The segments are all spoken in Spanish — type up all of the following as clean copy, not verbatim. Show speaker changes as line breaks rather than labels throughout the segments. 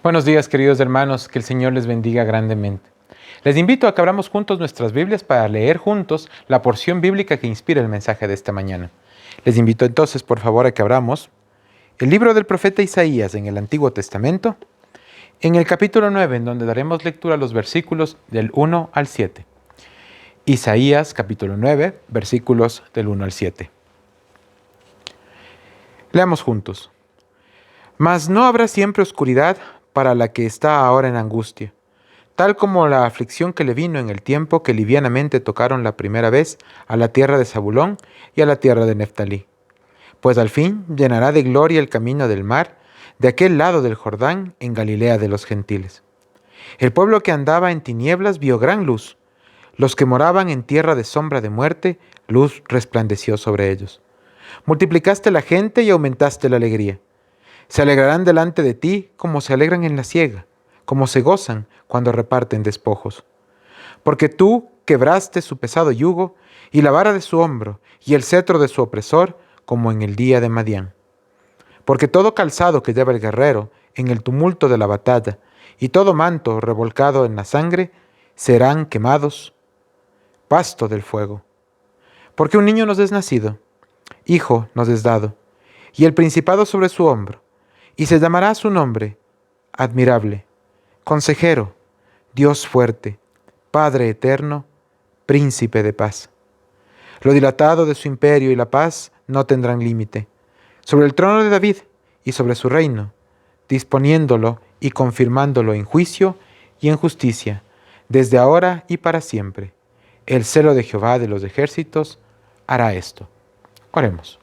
Buenos días, queridos hermanos, que el Señor les bendiga grandemente. Les invito a que abramos juntos nuestras Biblias para leer juntos la porción bíblica que inspira el mensaje de esta mañana. Les invito entonces, por favor, a que abramos el libro del profeta Isaías en el Antiguo Testamento, en el capítulo 9, en donde daremos lectura a los versículos del 1 al 7. Isaías, capítulo 9, versículos del 1 al 7. Leamos juntos. Mas no habrá siempre oscuridad para la que está ahora en angustia, tal como la aflicción que le vino en el tiempo que livianamente tocaron la primera vez a la tierra de Zabulón y a la tierra de Neftalí. Pues al fin llenará de gloria el camino del mar, de aquel lado del Jordán, en Galilea de los gentiles. El pueblo que andaba en tinieblas vio gran luz. Los que moraban en tierra de sombra de muerte, luz resplandeció sobre ellos. Multiplicaste la gente y aumentaste la alegría. Se alegrarán delante de ti como se alegran en la siega, como se gozan cuando reparten despojos. Porque tú quebraste su pesado yugo y la vara de su hombro y el cetro de su opresor, como en el día de Madián. Porque todo calzado que lleva el guerrero en el tumulto de la batalla y todo manto revolcado en la sangre serán quemados, pasto del fuego. Porque un niño nos es nacido, hijo nos es dado, y el principado sobre su hombro, y se llamará su nombre, admirable, consejero, Dios fuerte, Padre eterno, príncipe de paz. Lo dilatado de su imperio y la paz no tendrán límite, sobre el trono de David y sobre su reino, disponiéndolo y confirmándolo en juicio y en justicia, desde ahora y para siempre. El celo de Jehová de los ejércitos hará esto. Oremos.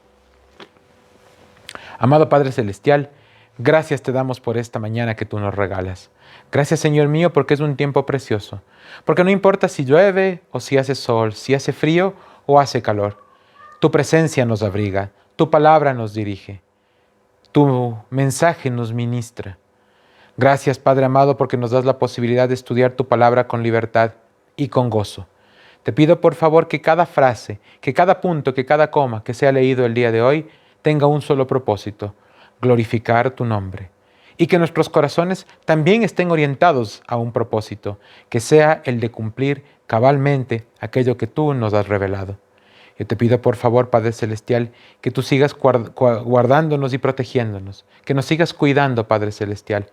Amado Padre Celestial, gracias te damos por esta mañana que tú nos regalas. Gracias, Señor mío, porque es un tiempo precioso. Porque no importa si llueve o si hace sol, si hace frío o hace calor. Tu presencia nos abriga, tu palabra nos dirige, tu mensaje nos ministra. Gracias, Padre amado, porque nos das la posibilidad de estudiar tu palabra con libertad y con gozo. Te pido por favor que cada frase, que cada punto, que cada coma que sea leído el día de hoy tenga un solo propósito: glorificar tu nombre. Y que nuestros corazones también estén orientados a un propósito, que sea el de cumplir cabalmente aquello que tú nos has revelado. Yo te pido por favor, Padre Celestial, que tú sigas guardándonos y protegiéndonos, que nos sigas cuidando, Padre Celestial.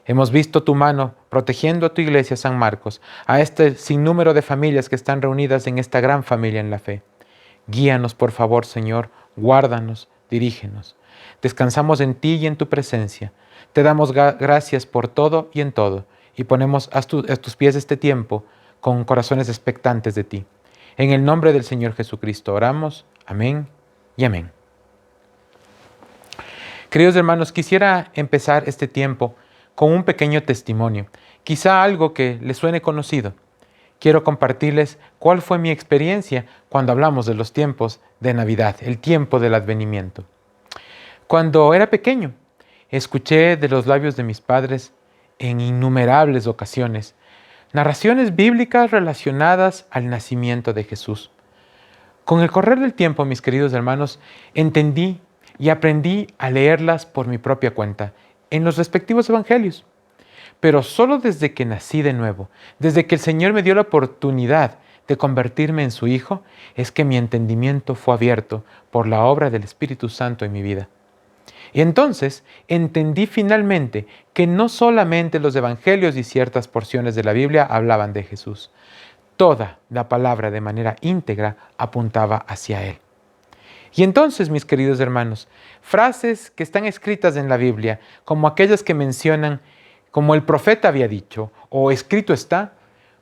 Hemos visto tu mano protegiendo a tu iglesia, San Marcos, a este sinnúmero de familias que están reunidas en esta gran familia en la fe. Guíanos, por favor, Señor, guárdanos, dirígenos. Descansamos en ti y en tu presencia. Te damos gracias por todo y en todo, y ponemos a tus pies este tiempo con corazones expectantes de ti. En el nombre del Señor Jesucristo oramos. Amén y amén. Queridos hermanos, quisiera empezar este tiempo con un pequeño testimonio, quizá algo que les suene conocido. Quiero compartirles cuál fue mi experiencia cuando hablamos de los tiempos de Navidad, el tiempo del advenimiento. Cuando era pequeño, escuché de los labios de mis padres en innumerables ocasiones narraciones bíblicas relacionadas al nacimiento de Jesús. Con el correr del tiempo, mis queridos hermanos, entendí y aprendí a leerlas por mi propia cuenta en los respectivos evangelios. Pero solo desde que nací de nuevo, desde que el Señor me dio la oportunidad de convertirme en su Hijo, es que mi entendimiento fue abierto por la obra del Espíritu Santo en mi vida. Y entonces entendí finalmente que no solamente los evangelios y ciertas porciones de la Biblia hablaban de Jesús. Toda la palabra de manera íntegra apuntaba hacia Él. Y entonces, mis queridos hermanos, frases que están escritas en la Biblia, como aquellas que mencionan, como el profeta había dicho, o escrito está,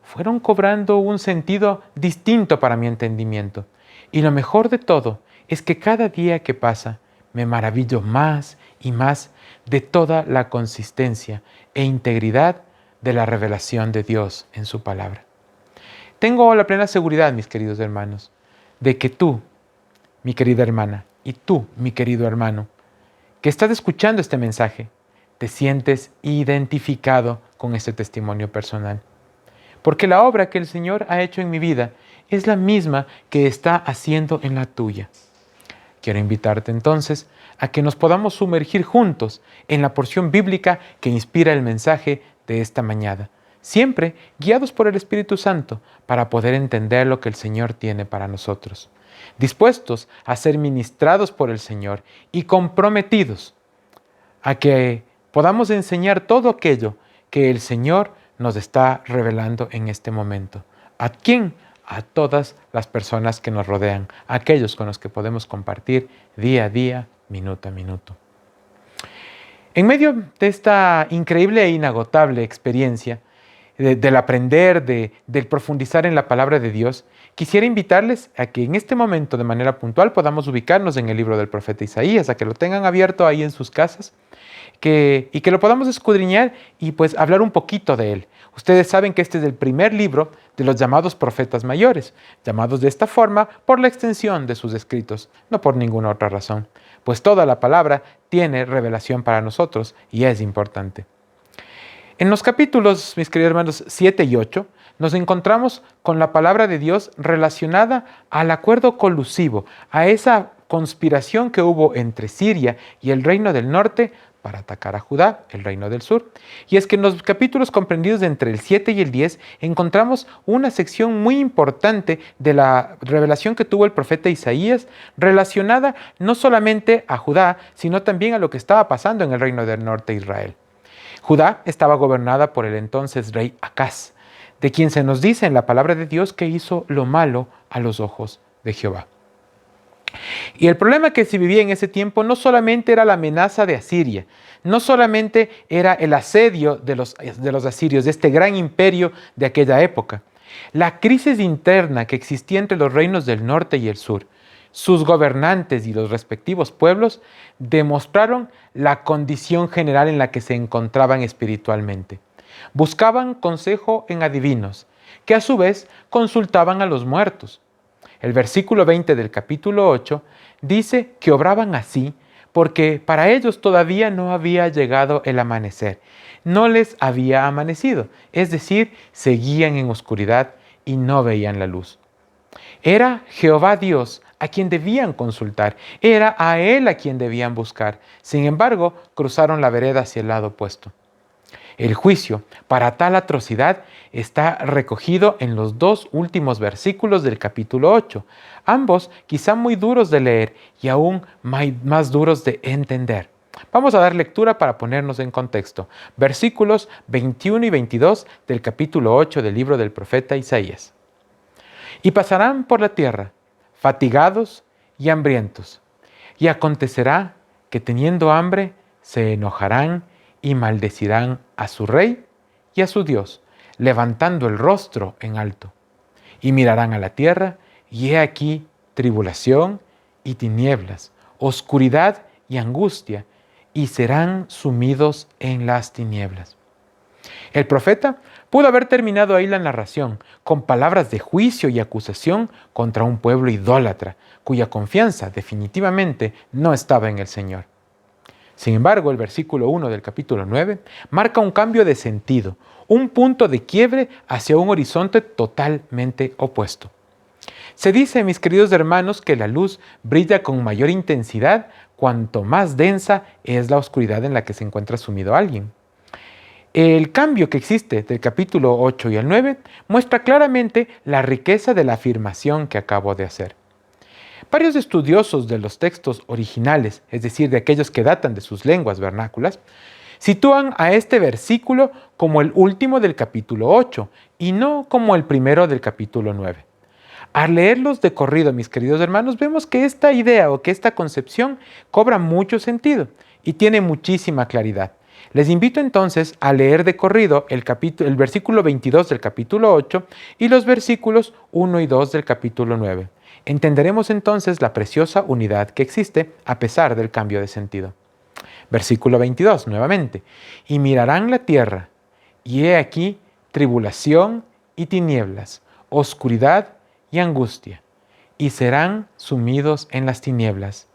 fueron cobrando un sentido distinto para mi entendimiento. Y lo mejor de todo es que cada día que pasa, me maravillo más y más de toda la consistencia e integridad de la revelación de Dios en su palabra. Tengo la plena seguridad, mis queridos hermanos, de que tú, mi querida hermana, y tú, mi querido hermano, que estás escuchando este mensaje, te sientes identificado con este testimonio personal. Porque la obra que el Señor ha hecho en mi vida es la misma que está haciendo en la tuya. Quiero invitarte entonces a que nos podamos sumergir juntos en la porción bíblica que inspira el mensaje de esta mañana, siempre guiados por el Espíritu Santo para poder entender lo que el Señor tiene para nosotros, dispuestos a ser ministrados por el Señor y comprometidos a que podamos enseñar todo aquello que el Señor nos está revelando en este momento. ¿A quién? A todas las personas que nos rodean, a aquellos con los que podemos compartir día a día, minuto a minuto. En medio de esta increíble e inagotable experiencia del aprender, del profundizar en la palabra de Dios, quisiera invitarles a que en este momento de manera puntual podamos ubicarnos en el libro del profeta Isaías, a que lo tengan abierto ahí en sus casas y que lo podamos escudriñar y pues hablar un poquito de él. Ustedes saben que este es el primer libro de los llamados profetas mayores, llamados de esta forma por la extensión de sus escritos, no por ninguna otra razón, pues toda la palabra tiene revelación para nosotros y es importante. En los capítulos, mis queridos hermanos, 7 y 8, nos encontramos con la palabra de Dios relacionada al acuerdo colusivo, a esa conspiración que hubo entre Siria y el reino del norte para atacar a Judá, el reino del sur. Y es que en los capítulos comprendidos entre el 7 y el 10 encontramos una sección muy importante de la revelación que tuvo el profeta Isaías relacionada no solamente a Judá, sino también a lo que estaba pasando en el reino del norte de Israel. Judá estaba gobernada por el entonces rey Acaz, de quien se nos dice en la palabra de Dios que hizo lo malo a los ojos de Jehová. Y el problema que se vivía en ese tiempo no solamente era la amenaza de Asiria, no solamente era el asedio de los asirios, de este gran imperio de aquella época. La crisis interna que existía entre los reinos del norte y el sur, sus gobernantes y los respectivos pueblos demostraron la condición general en la que se encontraban espiritualmente. Buscaban consejo en adivinos, que a su vez consultaban a los muertos. El versículo 20 del capítulo 8 dice que obraban así porque para ellos todavía no había llegado el amanecer, no les había amanecido, es decir, seguían en oscuridad y no veían la luz. Era Jehová Dios a quien debían consultar, era a Él a quien debían buscar. Sin embargo, cruzaron la vereda hacia el lado opuesto. El juicio para tal atrocidad está recogido en los dos últimos versículos del capítulo 8, ambos quizá muy duros de leer y aún más duros de entender. Vamos a dar lectura para ponernos en contexto. Versículos 21 y 22 del capítulo 8 del libro del profeta Isaías. Y pasarán por la tierra, fatigados y hambrientos, y acontecerá que teniendo hambre se enojarán y maldecirán a su rey y a su Dios, levantando el rostro en alto. Y mirarán a la tierra, y he aquí tribulación y tinieblas, oscuridad y angustia, y serán sumidos en las tinieblas. El profeta pudo haber terminado ahí la narración con palabras de juicio y acusación contra un pueblo idólatra, cuya confianza definitivamente no estaba en el Señor. Sin embargo, el versículo 1 del capítulo 9 marca un cambio de sentido, un punto de quiebre hacia un horizonte totalmente opuesto. Se dice, mis queridos hermanos, que la luz brilla con mayor intensidad cuanto más densa es la oscuridad en la que se encuentra sumido alguien. El cambio que existe del capítulo 8 y el 9 muestra claramente la riqueza de la afirmación que acabo de hacer. Varios estudiosos de los textos originales, es decir, de aquellos que datan de sus lenguas vernáculas, sitúan a este versículo como el último del capítulo 8 y no como el primero del capítulo 9. Al leerlos de corrido, mis queridos hermanos, vemos que esta idea o que esta concepción cobra mucho sentido y tiene muchísima claridad. Les invito entonces a leer de corrido el versículo 22 del capítulo 8 y los versículos 1 y 2 del capítulo 9. Entenderemos entonces la preciosa unidad que existe a pesar del cambio de sentido. Versículo 22, nuevamente. Y mirarán la tierra, y he aquí tribulación y tinieblas, oscuridad y angustia, y serán sumidos en las tinieblas.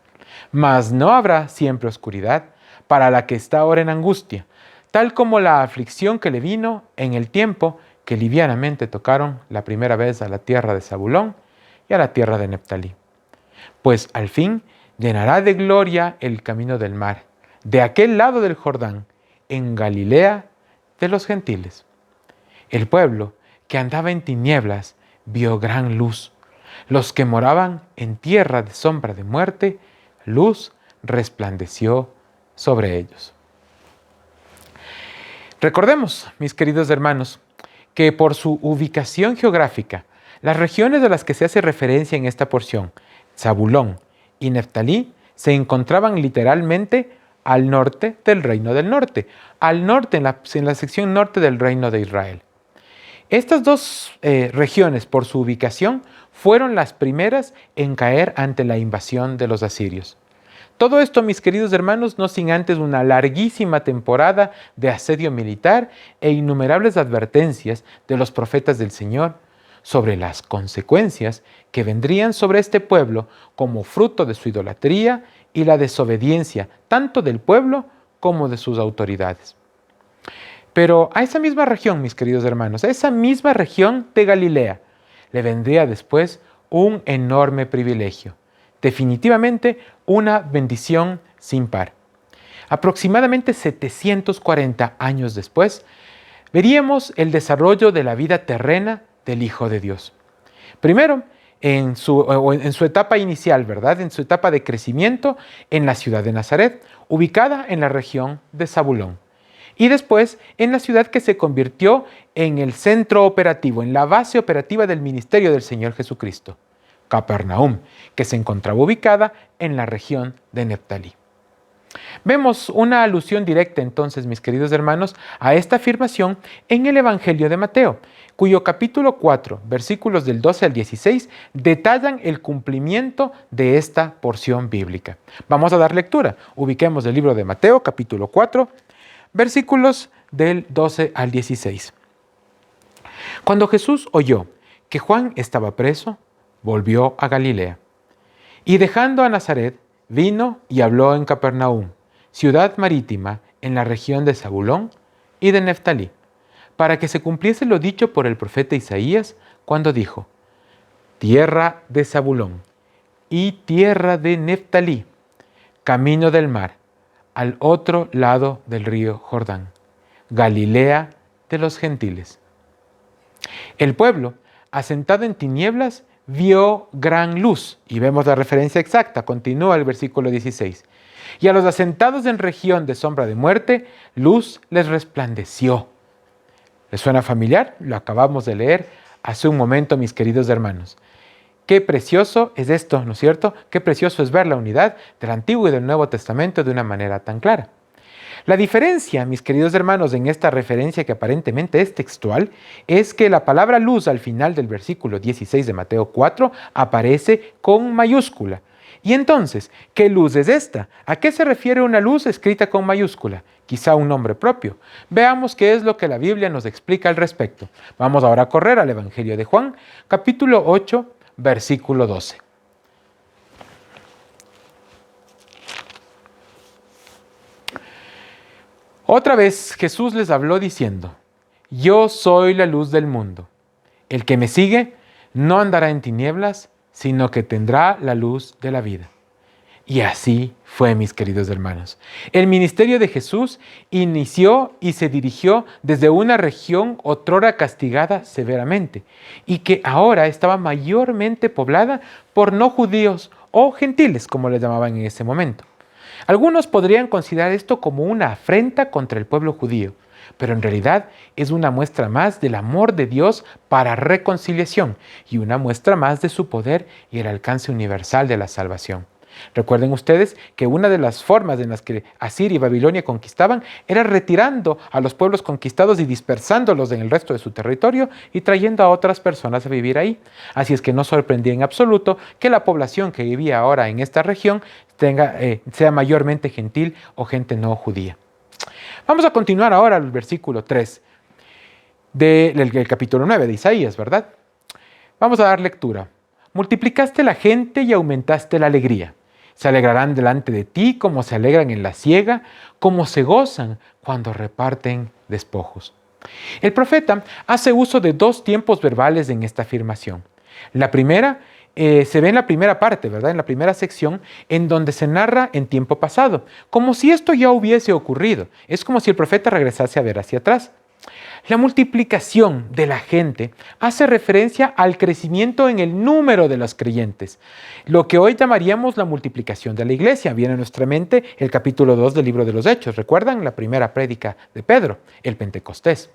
Mas no habrá siempre oscuridad para la que está ahora en angustia, tal como la aflicción que le vino en el tiempo que livianamente tocaron la primera vez a la tierra de Zabulón y a la tierra de Neftalí. Pues al fin llenará de gloria el camino del mar, de aquel lado del Jordán, en Galilea de los gentiles. El pueblo que andaba en tinieblas vio gran luz. Los que moraban en tierra de sombra de muerte, luz resplandeció sobre ellos. Recordemos, mis queridos hermanos, que por su ubicación geográfica, las regiones de las que se hace referencia en esta porción, Zabulón y Neftalí, se encontraban literalmente al norte del Reino del Norte, al norte, en la sección norte del Reino de Israel. Estas dos regiones, por su ubicación, fueron las primeras en caer ante la invasión de los asirios. Todo esto, mis queridos hermanos, no sin antes una larguísima temporada de asedio militar e innumerables advertencias de los profetas del Señor sobre las consecuencias que vendrían sobre este pueblo como fruto de su idolatría y la desobediencia tanto del pueblo como de sus autoridades. Pero a esa misma región, mis queridos hermanos, a esa misma región de Galilea, le vendría después un enorme privilegio, definitivamente una bendición sin par. Aproximadamente 740 años después, veríamos el desarrollo de la vida terrena del Hijo de Dios. Primero, en su etapa inicial, ¿verdad? En su etapa de crecimiento en la ciudad de Nazaret, ubicada en la región de Zabulón. Y después en la ciudad que se convirtió en el centro operativo, en la base operativa del ministerio del Señor Jesucristo, Capernaum, que se encontraba ubicada en la región de Neftalí. Vemos una alusión directa entonces, mis queridos hermanos, a esta afirmación en el Evangelio de Mateo, cuyo capítulo 4, versículos del 12 al 16, detallan el cumplimiento de esta porción bíblica. Vamos a dar lectura. Ubiquemos el libro de Mateo, capítulo 4, versículos del 12 al 16. Cuando Jesús oyó que Juan estaba preso, volvió a Galilea. Y dejando a Nazaret, vino y habló en Capernaum, ciudad marítima en la región de Zabulón y de Neftalí, para que se cumpliese lo dicho por el profeta Isaías cuando dijo: tierra de Zabulón y tierra de Neftalí, camino del mar, al otro lado del río Jordán, Galilea de los gentiles. El pueblo, asentado en tinieblas, vio gran luz. Y vemos la referencia exacta, continúa el versículo 16. Y a los asentados en región de sombra de muerte, luz les resplandeció. ¿Les suena familiar? Lo acabamos de leer hace un momento, mis queridos hermanos. Qué precioso es esto, ¿no es cierto? Qué precioso es ver la unidad del Antiguo y del Nuevo Testamento de una manera tan clara. La diferencia, mis queridos hermanos, en esta referencia que aparentemente es textual, es que la palabra luz al final del versículo 16 de Mateo 4 aparece con mayúscula. Y entonces, ¿qué luz es esta? ¿A qué se refiere una luz escrita con mayúscula? Quizá un nombre propio. Veamos qué es lo que la Biblia nos explica al respecto. Vamos ahora a correr al Evangelio de Juan, capítulo 8, versículo 12. Otra vez Jesús les habló diciendo: yo soy la luz del mundo. El que me sigue no andará en tinieblas, sino que tendrá la luz de la vida. Y así fue, mis queridos hermanos. El ministerio de Jesús inició y se dirigió desde una región otrora castigada severamente y que ahora estaba mayormente poblada por no judíos o gentiles, como les llamaban en ese momento. Algunos podrían considerar esto como una afrenta contra el pueblo judío, pero en realidad es una muestra más del amor de Dios para reconciliación y una muestra más de su poder y el alcance universal de la salvación. Recuerden ustedes que una de las formas en las que Asiria y Babilonia conquistaban era retirando a los pueblos conquistados y dispersándolos en el resto de su territorio y trayendo a otras personas a vivir ahí. Así es que no sorprendía en absoluto que la población que vivía ahora en esta región sea mayormente gentil o gente no judía. Vamos a continuar ahora al versículo 3 del capítulo 9 de Isaías, ¿verdad? Vamos a dar lectura. Multiplicaste la gente y aumentaste la alegría. Se alegrarán delante de ti como se alegran en la siega, como se gozan cuando reparten despojos. El profeta hace uso de dos tiempos verbales en esta afirmación. La primera se ve en la primera parte, ¿verdad? En la primera sección, en donde se narra en tiempo pasado, como si esto ya hubiese ocurrido. Es como si el profeta regresase a ver hacia atrás. La multiplicación de la gente hace referencia al crecimiento en el número de los creyentes, lo que hoy llamaríamos la multiplicación de la iglesia. Viene a nuestra mente el capítulo 2 del libro de los Hechos. ¿Recuerdan la primera prédica de Pedro, el Pentecostés?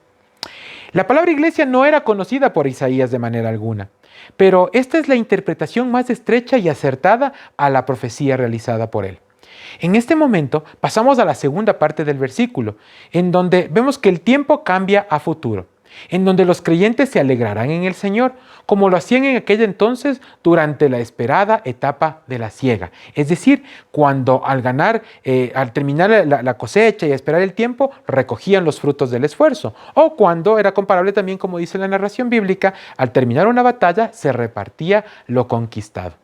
La palabra iglesia no era conocida por Isaías de manera alguna, pero esta es la interpretación más estrecha y acertada a la profecía realizada por él. En este momento pasamos a la segunda parte del versículo, en donde vemos que el tiempo cambia a futuro, en donde los creyentes se alegrarán en el Señor, como lo hacían en aquel entonces durante la esperada etapa de la siega. Es decir, cuando al terminar la cosecha y esperar el tiempo, recogían los frutos del esfuerzo. O cuando era comparable también, como dice la narración bíblica, al terminar una batalla se repartía lo conquistado.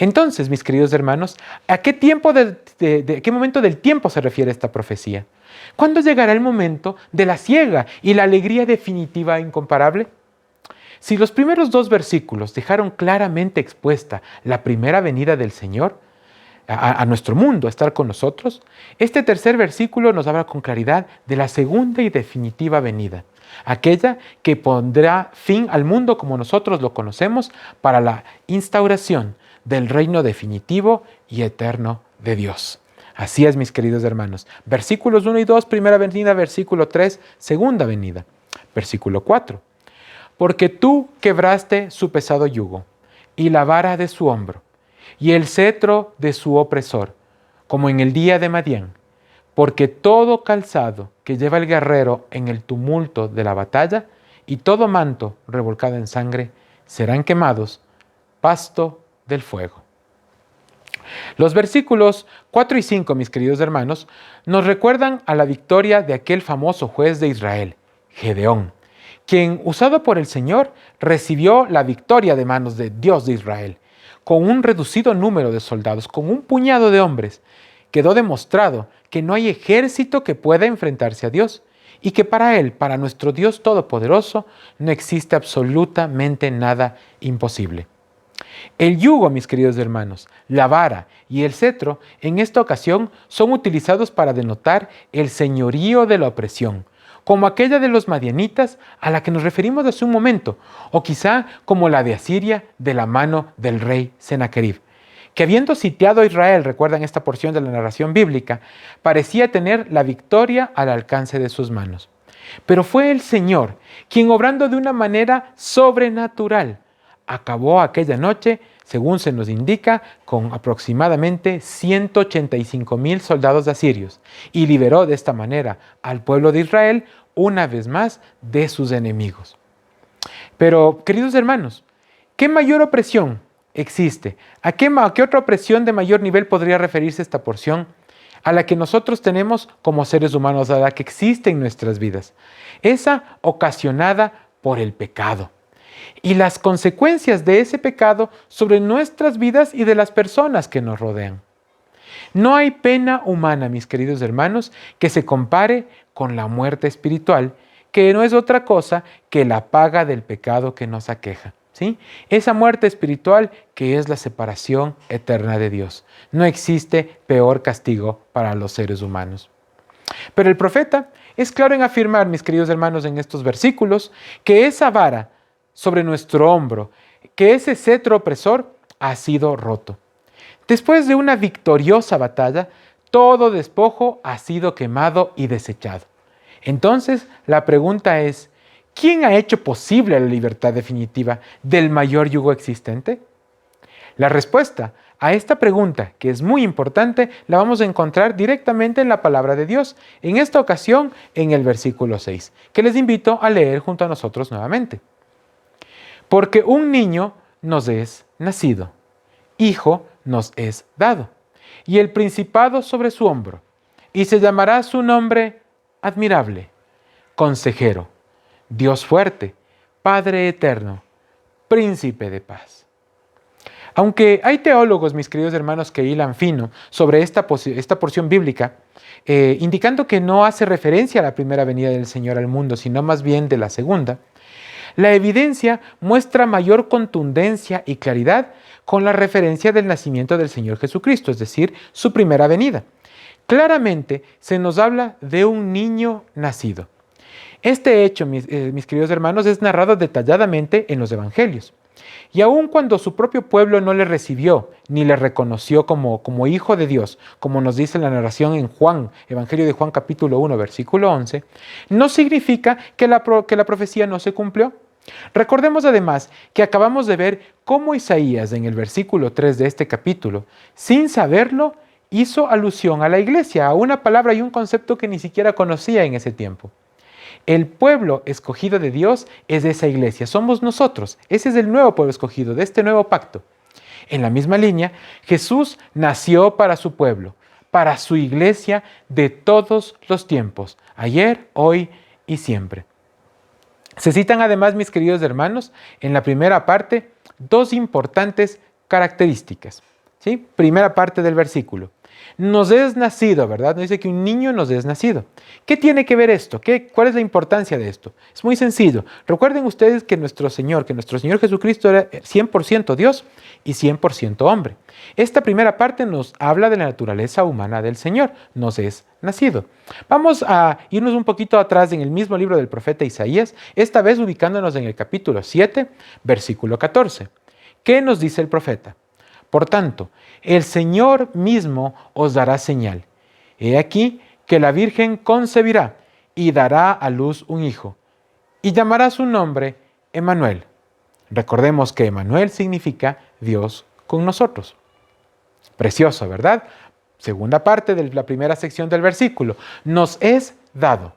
Entonces, mis queridos hermanos, ¿a qué qué momento del tiempo se refiere esta profecía? ¿Cuándo llegará el momento de la siega y la alegría definitiva e incomparable? Si los primeros 2 versículos dejaron claramente expuesta la primera venida del Señor a nuestro mundo, a estar con nosotros, este tercer versículo nos habla con claridad de la segunda y definitiva venida, aquella que pondrá fin al mundo como nosotros lo conocemos para la instauración del reino definitivo y eterno de Dios. Así es, mis queridos hermanos. Versículos 1 y 2, primera venida. Versículo 3, segunda venida. Versículo 4. Porque tú quebraste su pesado yugo y la vara de su hombro y el cetro de su opresor, como en el día de Madián. Porque todo calzado que lleva el guerrero en el tumulto de la batalla y todo manto revolcado en sangre serán quemados, pasto del fuego. Los versículos 4 y 5, mis queridos hermanos, nos recuerdan a la victoria de aquel famoso juez de Israel, Gedeón, quien, usado por el Señor, recibió la victoria de manos de Dios de Israel. Con un reducido número de soldados, con un puñado de hombres, quedó demostrado que no hay ejército que pueda enfrentarse a Dios y que para Él, para nuestro Dios Todopoderoso, no existe absolutamente nada imposible. El yugo, mis queridos hermanos, la vara y el cetro en esta ocasión son utilizados para denotar el señorío de la opresión, como aquella de los madianitas a la que nos referimos hace un momento, o quizá como la de Asiria de la mano del rey Sennacherib, que habiendo sitiado a Israel, recuerdan esta porción de la narración bíblica, parecía tener la victoria al alcance de sus manos. Pero fue el Señor quien, obrando de una manera sobrenatural, acabó aquella noche, según se nos indica, con aproximadamente 185,000 soldados asirios y liberó de esta manera al pueblo de Israel una vez más de sus enemigos. Pero, queridos hermanos, ¿qué mayor opresión existe? ¿A qué otra opresión de mayor nivel podría referirse esta porción a la que nosotros tenemos como seres humanos, a la que existe en nuestras vidas? Esa ocasionada por el pecado y las consecuencias de ese pecado sobre nuestras vidas y de las personas que nos rodean. No hay pena humana, mis queridos hermanos, que se compare con la muerte espiritual, que no es otra cosa que la paga del pecado que nos aqueja, ¿sí? Esa muerte espiritual que es la separación eterna de Dios. No existe peor castigo para los seres humanos. Pero el profeta es claro en afirmar, mis queridos hermanos, en estos versículos, que esa vara sobre nuestro hombro, que ese cetro opresor ha sido roto. Después de una victoriosa batalla, todo despojo ha sido quemado y desechado. Entonces, la pregunta es, ¿quién ha hecho posible la libertad definitiva del mayor yugo existente? La respuesta a esta pregunta, que es muy importante, la vamos a encontrar directamente en la palabra de Dios, en esta ocasión en el versículo 6, que les invito a leer junto a nosotros nuevamente. Porque un niño nos es nacido, hijo nos es dado, y el principado sobre su hombro, y se llamará su nombre admirable, consejero, Dios fuerte, Padre eterno, príncipe de paz. Aunque hay teólogos, mis queridos hermanos, que hilan fino sobre esta porción bíblica, indicando que no hace referencia a la primera venida del Señor al mundo, sino más bien de la segunda, La evidencia muestra mayor contundencia y claridad con la referencia del nacimiento del Señor Jesucristo, es decir, su primera venida. Claramente se nos habla de un niño nacido. Este hecho, mis queridos hermanos, es narrado detalladamente en los evangelios. Y aun cuando su propio pueblo no le recibió ni le reconoció como hijo de Dios, como nos dice la narración en Juan, Evangelio de Juan capítulo 1, versículo 11, no significa que la profecía no se cumplió. Recordemos además que acabamos de ver cómo Isaías en el versículo 3 de este capítulo, sin saberlo, hizo alusión a la iglesia, a una palabra y un concepto que ni siquiera conocía en ese tiempo. El pueblo escogido de Dios es esa iglesia, somos nosotros. Ese es el nuevo pueblo escogido, de este nuevo pacto. En la misma línea, Jesús nació para su pueblo, para su iglesia de todos los tiempos, ayer, hoy y siempre. Se citan además, mis queridos hermanos, en la primera parte, dos importantes características. ¿Sí? Primera parte del versículo. Nos es nacido, ¿verdad? Nos dice que un niño nos es nacido. ¿Qué tiene que ver esto? ¿Cuál es la importancia de esto? Es muy sencillo. Recuerden ustedes que nuestro Señor Jesucristo era 100% Dios y 100% hombre. Esta primera parte nos habla de la naturaleza humana del Señor. Nos es nacido. Vamos a irnos un poquito atrás en el mismo libro del profeta Isaías, esta vez ubicándonos en el capítulo 7, versículo 14. ¿Qué nos dice el profeta? Por tanto, el Señor mismo os dará señal. He aquí que la Virgen concebirá y dará a luz un hijo, y llamará su nombre Emmanuel. Recordemos que Emmanuel significa Dios con nosotros. Precioso, ¿verdad? Segunda parte de la primera sección del versículo. Nos es dado.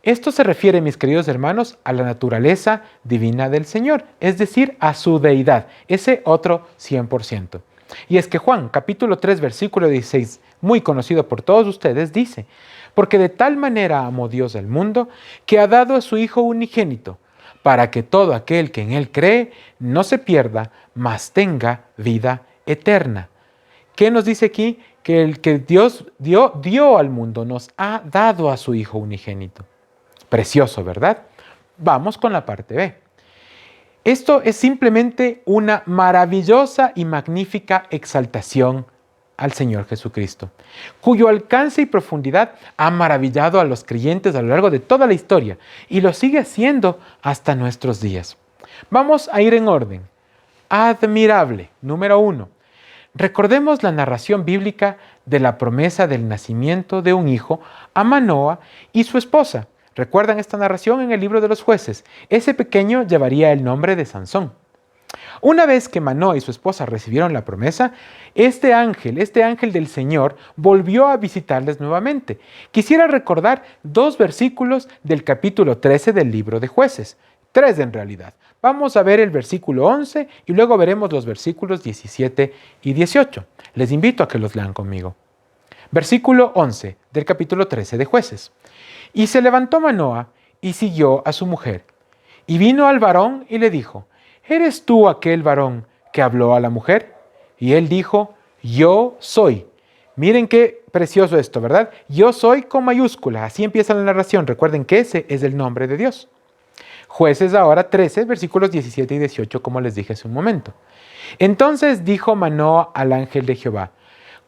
Esto se refiere, mis queridos hermanos, a la naturaleza divina del Señor, es decir, a su deidad, ese otro 100%. Y es que Juan, capítulo 3, versículo 16, muy conocido por todos ustedes, dice, porque de tal manera amó Dios al mundo, que ha dado a su Hijo unigénito, para que todo aquel que en Él cree no se pierda, mas tenga vida eterna. ¿Qué nos dice aquí? Que el que Dios dio al mundo nos ha dado a su Hijo unigénito. Precioso, ¿verdad? Vamos con la parte B. Esto es simplemente una maravillosa y magnífica exaltación al Señor Jesucristo, cuyo alcance y profundidad ha maravillado a los creyentes a lo largo de toda la historia y lo sigue haciendo hasta nuestros días. Vamos a ir en orden. Admirable, número 1. Recordemos la narración bíblica de la promesa del nacimiento de un hijo a Manoa y su esposa. ¿Recuerdan esta narración en el libro de los jueces? Ese pequeño llevaría el nombre de Sansón. Una vez que Manoa y su esposa recibieron la promesa, este ángel del Señor, volvió a visitarles nuevamente. Quisiera recordar 2 versículos del capítulo 13 del libro de jueces. 3 en realidad. Vamos a ver el versículo 11 y luego veremos los versículos 17 y 18. Les invito a que los lean conmigo. Versículo 11 del capítulo 13 de jueces. Y se levantó Manoa y siguió a su mujer. Y vino al varón y le dijo, ¿eres tú aquel varón que habló a la mujer? Y él dijo, yo soy. Miren qué precioso esto, ¿verdad? Yo soy con mayúscula. Así empieza la narración. Recuerden que ese es el nombre de Dios. Jueces ahora 13, versículos 17 y 18, como les dije hace un momento. Entonces dijo Manoa al ángel de Jehová,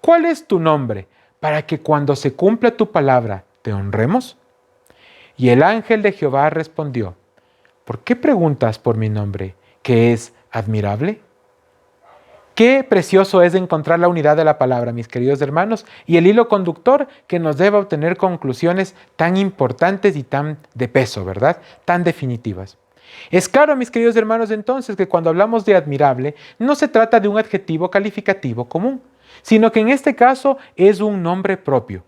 ¿cuál es tu nombre para que cuando se cumpla tu palabra te honremos? Y el ángel de Jehová respondió, ¿por qué preguntas por mi nombre, que es admirable? Qué precioso es encontrar la unidad de la palabra, mis queridos hermanos, y el hilo conductor que nos debe obtener conclusiones tan importantes y tan de peso, ¿verdad? Tan definitivas. Es claro, mis queridos hermanos, entonces, que cuando hablamos de admirable, no se trata de un adjetivo calificativo común, sino que en este caso es un nombre propio.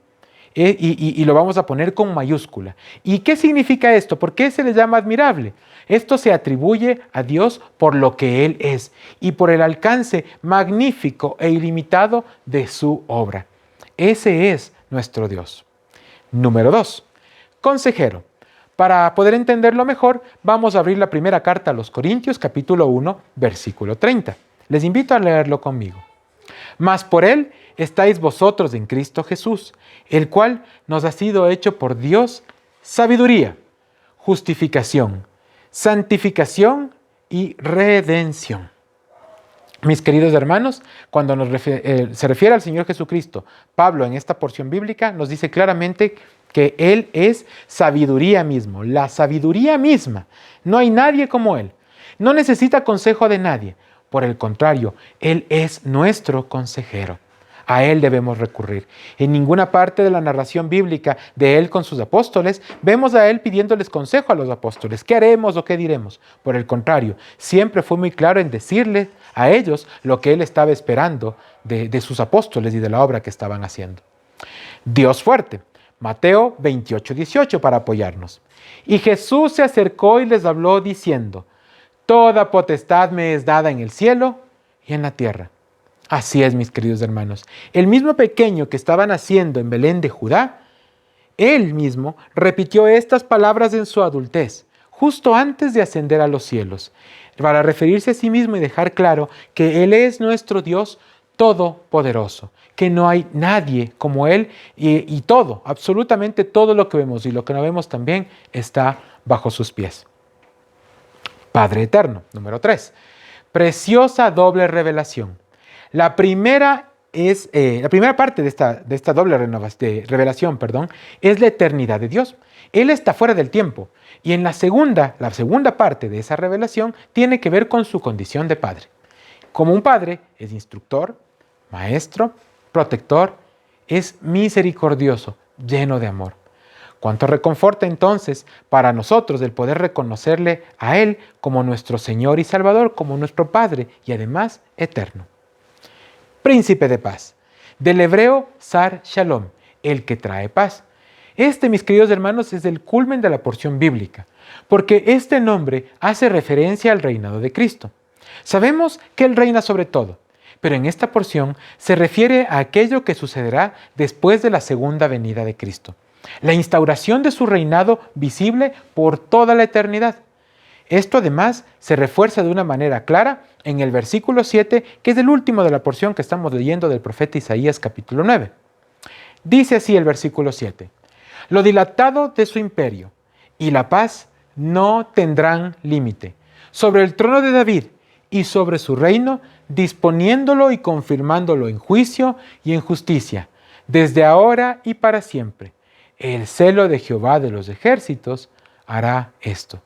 Y lo vamos a poner con mayúscula. ¿Y qué significa esto? ¿Por qué se le llama admirable? Esto se atribuye a Dios por lo que Él es y por el alcance magnífico e ilimitado de su obra. Ese es nuestro Dios. Número 2. Consejero. Para poder entenderlo mejor, vamos a abrir la primera carta a los Corintios, capítulo 1, versículo 30. Les invito a leerlo conmigo. Mas por Él estáis vosotros en Cristo Jesús, el cual nos ha sido hecho por Dios sabiduría, justificación, santificación y redención. Mis queridos hermanos, cuando se refiere al Señor Jesucristo, Pablo en esta porción bíblica nos dice claramente que Él es sabiduría mismo, la sabiduría misma. No hay nadie como Él. No necesita consejo de nadie. Por el contrario, Él es nuestro consejero. A Él debemos recurrir. En ninguna parte de la narración bíblica de Él con sus apóstoles vemos a Él pidiéndoles consejo a los apóstoles. ¿Qué haremos o qué diremos? Por el contrario, siempre fue muy claro en decirles a ellos lo que Él estaba esperando de sus apóstoles y de la obra que estaban haciendo. Dios fuerte. Mateo 28:18 para apoyarnos. Y Jesús se acercó y les habló diciendo: toda potestad me es dada en el cielo y en la tierra. Así es, mis queridos hermanos. El mismo pequeño que estaba naciendo en Belén de Judá, él mismo repitió estas palabras en su adultez, justo antes de ascender a los cielos, para referirse a sí mismo y dejar claro que Él es nuestro Dios todopoderoso, que no hay nadie como Él y todo, absolutamente todo lo que vemos y lo que no vemos también está bajo sus pies. Padre eterno, número 3. Preciosa doble revelación. La primera parte de esta doble revelación, es la eternidad de Dios. Él está fuera del tiempo. Y en la segunda parte de esa revelación tiene que ver con su condición de padre. Como un padre es instructor, maestro, protector, es misericordioso, lleno de amor. Cuánto reconforta entonces para nosotros el poder reconocerle a Él como nuestro Señor y Salvador, como nuestro Padre y además eterno. Príncipe de paz, del hebreo Sar Shalom, el que trae paz. Este, mis queridos hermanos, es el culmen de la porción bíblica, porque este nombre hace referencia al reinado de Cristo. Sabemos que Él reina sobre todo, pero en esta porción se refiere a aquello que sucederá después de la segunda venida de Cristo. La instauración de su reinado visible por toda la eternidad. Esto además se refuerza de una manera clara en el versículo 7, que es el último de la porción que estamos leyendo del profeta Isaías capítulo 9. Dice así el versículo 7: lo dilatado de su imperio y la paz no tendrán límite sobre el trono de David y sobre su reino, disponiéndolo y confirmándolo en juicio y en justicia, desde ahora y para siempre. El celo de Jehová de los ejércitos hará esto.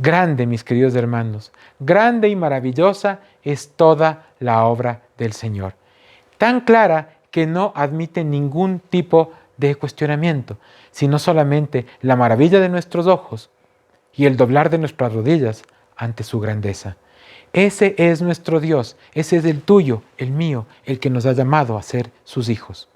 Grande, mis queridos hermanos, grande y maravillosa es toda la obra del Señor. Tan clara que no admite ningún tipo de cuestionamiento, sino solamente la maravilla de nuestros ojos y el doblar de nuestras rodillas ante su grandeza. Ese es nuestro Dios, ese es el tuyo, el mío, el que nos ha llamado a ser sus hijos.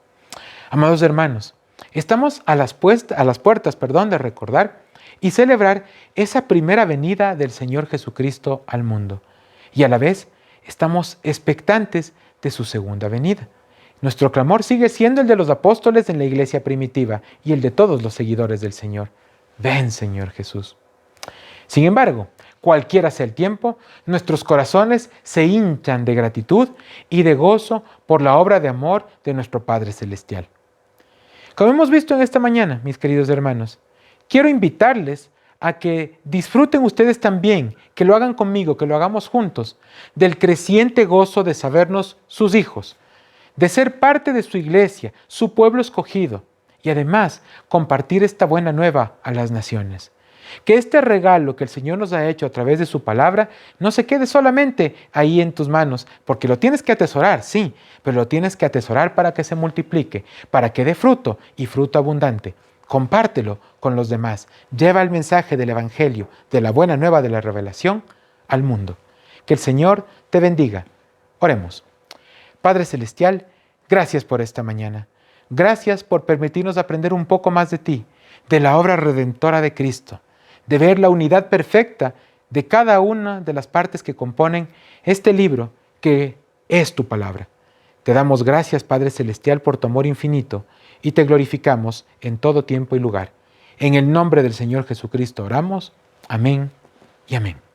Amados hermanos, estamos a las puertas de recordar y celebrar esa primera venida del Señor Jesucristo al mundo. Y a la vez estamos expectantes de su segunda venida. Nuestro clamor sigue siendo el de los apóstoles en la iglesia primitiva y el de todos los seguidores del Señor. Ven, Señor Jesús. Sin embargo, cualquiera sea el tiempo, nuestros corazones se hinchan de gratitud y de gozo por la obra de amor de nuestro Padre Celestial. Como hemos visto en esta mañana, mis queridos hermanos, quiero invitarles a que disfruten ustedes también, que lo hagan conmigo, que lo hagamos juntos, del creciente gozo de sabernos sus hijos, de ser parte de su iglesia, su pueblo escogido, y además compartir esta buena nueva a las naciones. Que este regalo que el Señor nos ha hecho a través de su palabra no se quede solamente ahí en tus manos, porque lo tienes que atesorar, sí, pero lo tienes que atesorar para que se multiplique, para que dé fruto y fruto abundante. Compártelo con los demás. Lleva el mensaje del Evangelio, de la buena nueva de la revelación, al mundo. Que el Señor te bendiga. Oremos. Padre Celestial, gracias por esta mañana. Gracias por permitirnos aprender un poco más de ti, de la obra redentora de Cristo, de ver la unidad perfecta de cada una de las partes que componen este libro que es tu palabra. Te damos gracias, Padre Celestial, por tu amor infinito y te glorificamos en todo tiempo y lugar. En el nombre del Señor Jesucristo oramos. Amén y amén.